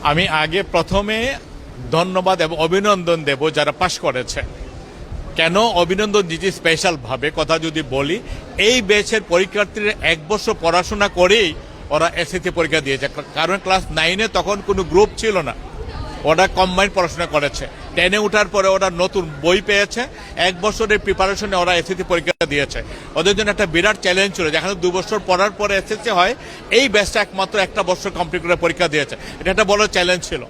আমি আগে প্রথমে ধন্যবাদ এবং অভিনন্দন দেব যারা পাশ করেছে। কেন অভিনন্দন দিচ্ছি স্পেশালভাবে কথা যদি বলি, এই ব্যাচের পরীক্ষার্থীরা 1 বছর পড়াশোনা করেই ওরা এসএসসি পরীক্ষা দিয়েছে। কারণ ক্লাস 9-এ তখন কোনো গ্রুপ ছিল না, ওরা কম্বাইন্ড পড়াশোনা করেছে। 10-এ ওঠার পরে ওরা নতুন বই পেয়েছে, 1 বছরের প্রিপারেশনে ওরা এসএসসি পরীক্ষা দিয়েছে। ওদের জন্য একটা বিরাট চ্যালেঞ্জ ছিল, যেখানে 2 বছর পড়ার পরে এসএসসি হয়, এই ব্যাচটা একমাত্র 1 বছর কমপ্লিট করে পরীক্ষা দিয়েছে। এটা একটা বড় চ্যালেঞ্জ ছিল।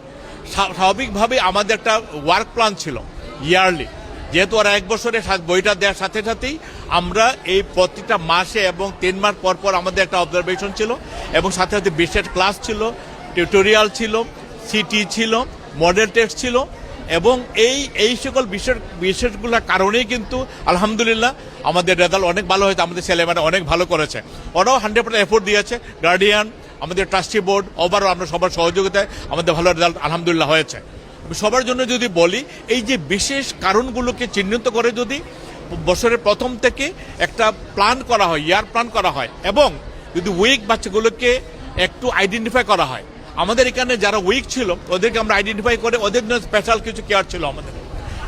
স্বাভাবিকভাবে আমাদের একটা ওয়ার্ক প্ল্যান ছিল ইয়ারলি, যেহেতু ওরা 1 বছরে বইটা দেওয়ার সাথে সাথেই আমরা এই প্রতিটা মাসে এবং 3 মাস পর পর আমাদের একটা অবজারভেশন ছিল, এবং সাথে সাথে বিশেষ ক্লাস ছিল, টিউটোরিয়াল ছিল, সিটি ছিল, মডেল টেস্ট ছিল, এবং এই সকল বিশেষগুলোর কারণেই কিন্তু আলহামদুলিল্লাহ আমাদের রেজাল্ট অনেক ভালো হয়েছে। আমাদের ছেলেমেয়েরা অনেক ভালো করেছে, ওরাও 100% এফোর্ট দিয়েছে। গার্ডিয়ান, আমাদের ট্রাস্টি বোর্ড, ওভারঅল আমরা সবার সহযোগিতায় আমাদের ভালো রেজাল্ট আলহামদুলিল্লাহ হয়েছে। সবার জন্য যদি বলি, এই যে বিশেষ কারণগুলোকে চিহ্নিত করে যদি বছরের প্রথম থেকে একটা প্ল্যান করা হয়, ইয়ার প্ল্যান করা হয়, এবং যদি উইক বাচ্চাগুলোকে একটু আইডেন্টিফাই করা হয়, আমাদের এখানে যারা উইক ছিল ওদেরকে আমরা আইডেন্টিফাই করে ওদের জন্য স্পেশাল কিছু কেয়ার ছিল আমাদের।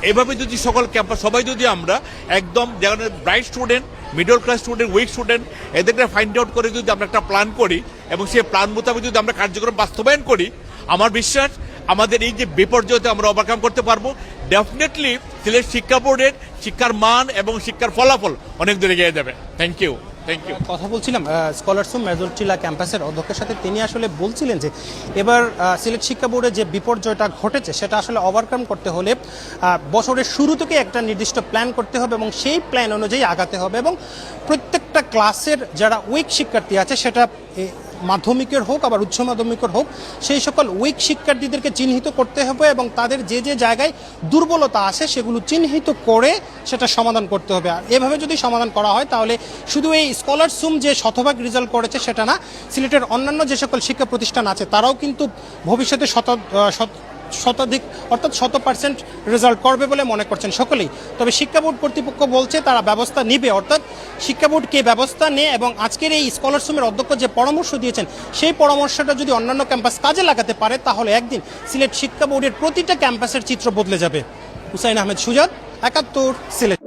এভাবে যদি সকল ক্যাম্পাস সবাই যদি আমরা একদম যেখানে bright student, middle class student, week student, এদেরকে ফাইন্ড আউট করে যদি আমরা একটা প্ল্যান করি এবং সেই প্ল্যান মোতাবেক যদি আমরা কার্যক্রম বাস্তবায়ন করি, আমার বিশ্বাস আমাদের এই যে বিপর্যয়তে আমরা ওভারকাম করতে পারবো। ডেফিনেটলি সিলেট শিক্ষা বোর্ডের শিক্ষার মান এবং শিক্ষার ফলাফল অনেক দূরে এগিয়ে যাবে। Thank you. কথা বলছিলাম স্কলারসুম মেজরটিলা ক্যাম্পাসের অধ্যক্ষের সাথে। তিনি আসলে বলছিলেন যে এবার সিলেট শিক্ষা বোর্ডে যে বিপর্যয়টা ঘটেছে সেটা আসলে ওভারকাম করতে হলে বছরের শুরু থেকে একটা নির্দিষ্ট প্ল্যান করতে হবে এবং সেই প্ল্যান অনুযায়ী আগাতে হবে, এবং প্রত্যেকটা ক্লাসের যারা উইক শিক্ষার্থী আছে, সেটা মাধ্যমিকের হোক আবার উচ্চ মাধ্যমিকের হোক, সেই সকল উইক শিক্ষার্থীদেরকে চিহ্নিত করতে হবে এবং তাদের যে যে জায়গায় দুর্বলতা আছে সেগুলো চিহ্নিত করে সেটা সমাধান করতে হবে। আর এভাবে যদি সমাধান করা হয় তাহলে শুধু এই স্কলারসুম যে শতভাগ রেজাল্ট করেছে সেটা না, সিলেটের অন্যান্য যে সকল শিক্ষা প্রতিষ্ঠান আছে তারাও কিন্তু ভবিষ্যতে শতাধিক অর্থাৎ 100% রেজাল্ট করবে বলে মনে করছেন সকলেই। তবে শিক্ষা বোর্ড কর্তৃপক্ষ বলছে তারা ব্যবস্থা নিবে, অর্থাৎ শিক্ষা বোর্ডকে ব্যবস্থা নেয় এবং আজকের এই স্কলারসুমের অধ্যক্ষ যে পরামর্শ দিয়েছেন সেই পরামর্শটা যদি অন্যান্য ক্যাম্পাস কাজে লাগাতে পারে তাহলে একদিন সিলেট শিক্ষা বোর্ডের প্রতিটা ক্যাম্পাসের চিত্র বদলে যাবে। হুসাইন আহমেদ সুজাত, 71 সিলেট।